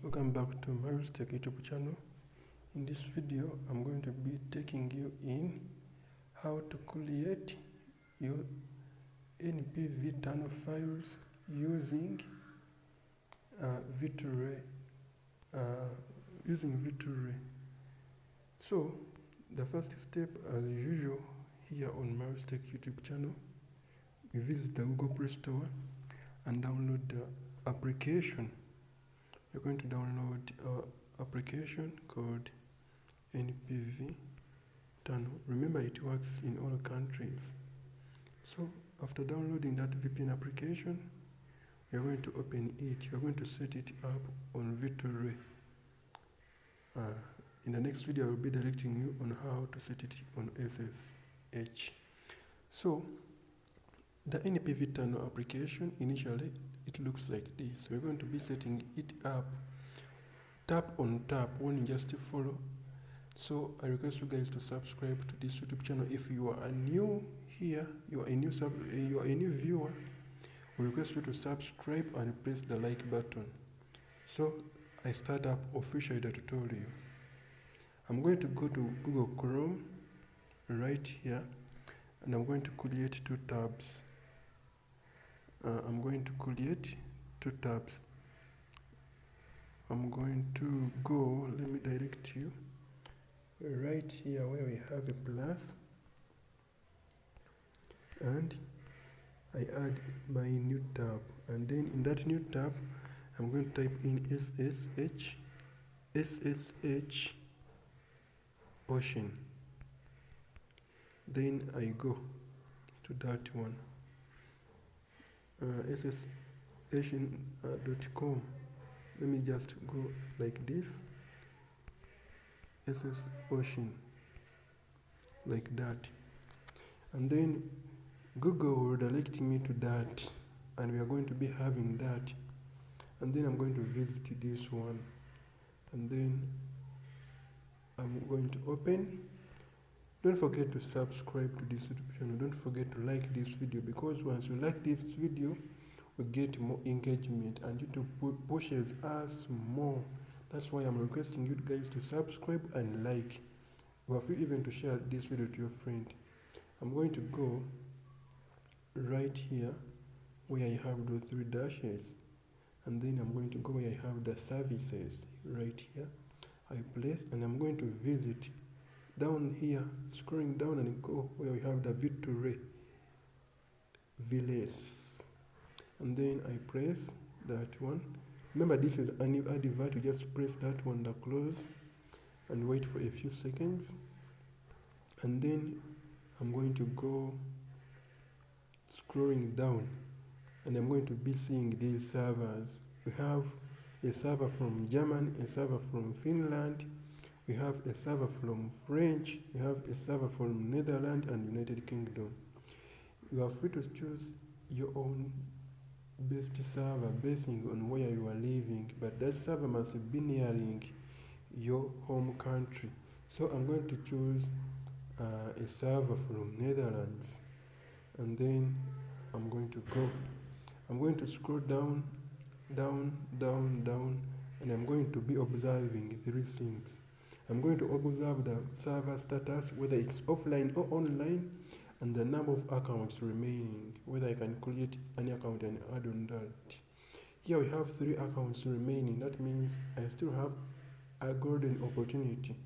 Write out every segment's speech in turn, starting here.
welcome back to Milestech YouTube channel. In this video, I'm going to be taking you in how to create your NPV tunnel files using V2Ray. So, the first step, as usual, here on Milestech YouTube channel, we visit the Google Play Store and download the application. You're going to download an application called NPV Tunnel. Remember, it works in all countries. So after downloading that VPN application, you're going to open it. You're going to set it up on V2Ray. In the next video, I will be directing you on how to set it on SSH. So the NPV Tunnel application, initially, it looks like this. We're going to be setting it up tap on tap when you just follow. So I request you guys to subscribe to this YouTube channel. If you are new here, you are a new viewer, we request you to subscribe and press the like button. So I start up officially the tutorial. I'm going to go to Google Chrome right here, and I'm going to create two tabs. I'm going to go, let me direct you right here where we have a plus, and I add my new tab, and then in that new tab I'm going to type in SSH Ocean. Then I go to that one, ssocean.com. Let me just go like this, ssocean, like that, and then Google will direct me to that, and we are going to be having that, and then I'm going to visit this one, and then I'm going to open. Don't forget to subscribe to this YouTube channel. Don't forget to like this video, because once you like this video, we get more engagement and YouTube pushes us more. That's why I'm requesting you guys to subscribe and like. You are free even to share this video to your friend. I'm going to go right here where I have those three dashes, and then I'm going to go where I have the services right here. I place, and I'm going to visit down here, scrolling down, and go where we have the V2Ray VLS, and then I press that one. Remember, this is a new advert. You just press that one, the close, and wait for a few seconds, and then I'm going to go scrolling down, and I'm going to be seeing these servers. We have a server from Germany, a server from Finland, we have a server from French, we have a server from Netherlands and United Kingdom. You are free to choose your own best server based on where you are living, but that server must be nearing your home country. So I'm going to choose a server from Netherlands, and then I'm going to go. I'm going to scroll down, and I'm going to be observing three things. I'm going to observe the server status, whether it's offline or online, and the number of accounts remaining, whether I can create any account and add on that. Here we have 3 accounts remaining. That means I still have a golden opportunity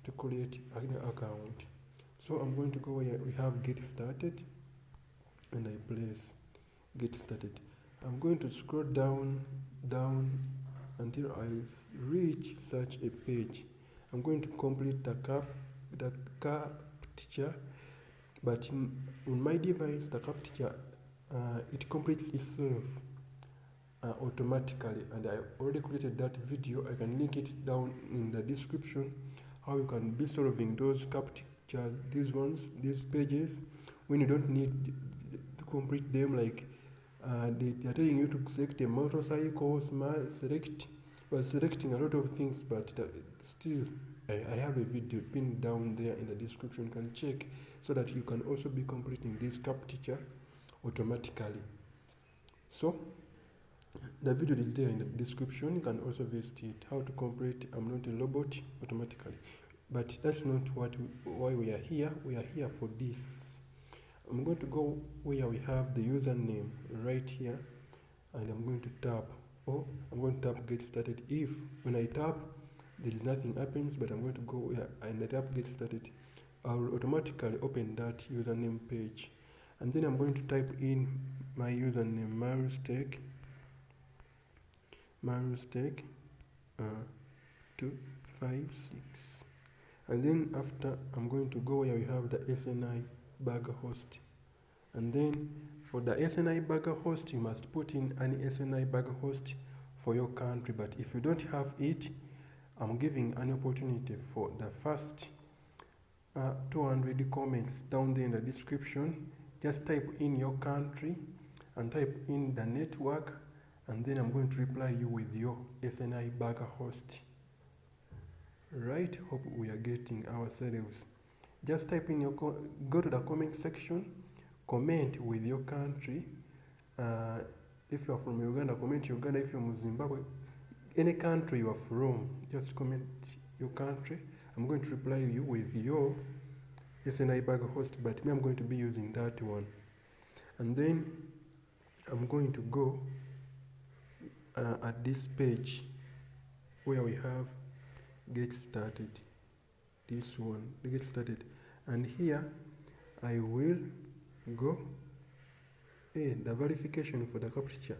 to create an account. So I'm going to go where we have get started, and I place get started. I'm going to scroll down until I reach such a page. I'm going to complete the captcha, but on my device, the captcha it completes itself automatically, and I already created that video. I can link it down in the description, how you can be solving those captcha, these pages, when you don't need to complete them, like they are telling you to select a motorcycle, selecting a lot of things, but still I have a video pinned down there in the description. You can check so that you can also be completing this captcha automatically. So The video is there in the description. You can also visit it. How to complete I'm not a robot automatically. But that's not why we are here. We are here for this. I'm going to go where we have the username right here, and I'm going to tap, or I'm going to tap get started. If when I tap there is nothing happens, but I'm going to go where and I tap get started, I will automatically open that username page, and then I'm going to type in my username Milestech 256, and then after I'm going to go where we have the SNI burger host, and then for the SNI burger host you must put in an SNI burger host for your country. But if you don't have it, I'm giving an opportunity for the first 200 comments down there in the description. Just type in your country and type in the network, and then I'm going to reply you with your SNI burger host. Right, hope we are getting ourselves. Just type in your go to the comment section, comment with your country. If you are from Uganda, comment Uganda. If you're from Zimbabwe, any country you are from, just comment your country. I'm going to reply you with your SNI burger host, but me, I'm going to be using that one. And then I'm going to go at this page where we have get started, this one, get started, and here I will go. The verification for the captcha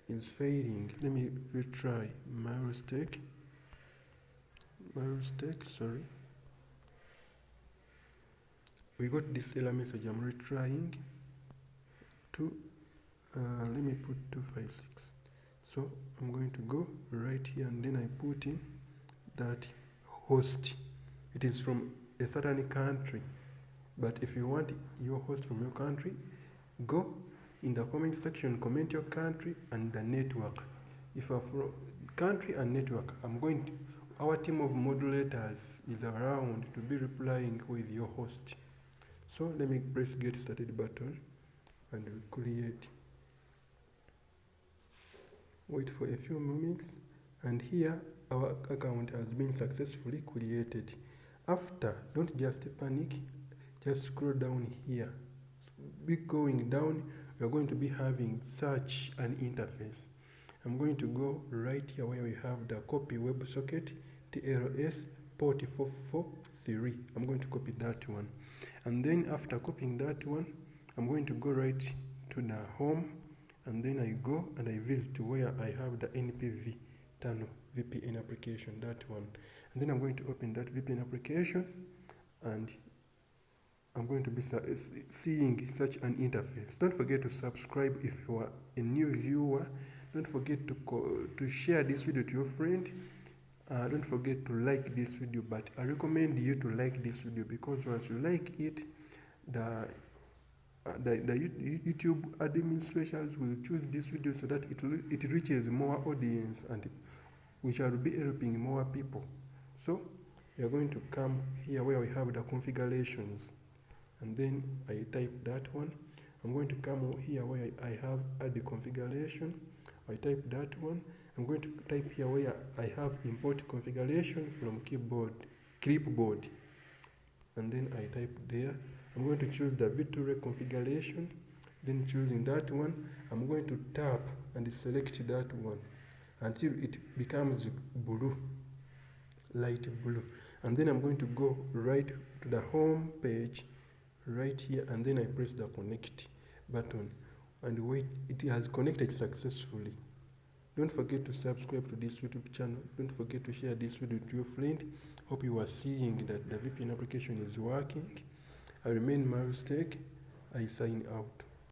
is failing. Let me retry. Milestech, sorry. We got this error message. I'm retrying to let me put 256. So I'm going to go right here, and then I put in that host. It is from a certain country, but if you want your host from your country, go in the comment section, comment your country and the network. If you're from country and network, our team of moderators is around to be replying with your host. So let me press get started button and we create. Wait for a few moments, and here our account has been successfully created. After, don't just panic, just scroll down here. Be going down, we are going to be having such an interface. I'm going to go right here where we have the copy WebSocket TLS port 443. I'm going to copy that one, and then after copying that one, I'm going to go right to the home, and then I go and I visit where I have the NPV Tunnel VPN application, that one, and then I'm going to open that VPN application, and I'm going to be seeing such an interface. Don't forget to subscribe if you are a new viewer. Don't forget to share this video to your friend. Don't forget to like this video, but I recommend you to like this video, because once you like it, the YouTube administrators will choose this video so that it reaches more audience, and we shall be helping more people. So we are going to come here where we have the configurations, and then I type that one. I'm going to come here where I have add the configuration. I type that one. I'm going to type here where I have import configuration from clipboard, and then I type there. I'm going to choose the V2Ray configuration. Then choosing that one, I'm going to tap and select that one until it becomes blue, light blue, and then I'm going to go right to the home page right here, and then I press the connect button, and wait, it has connected successfully. Don't forget to subscribe to this YouTube channel. Don't forget to share this video to your friend. Hope you are seeing that the VPN application is working. I remain Milestech. I sign out.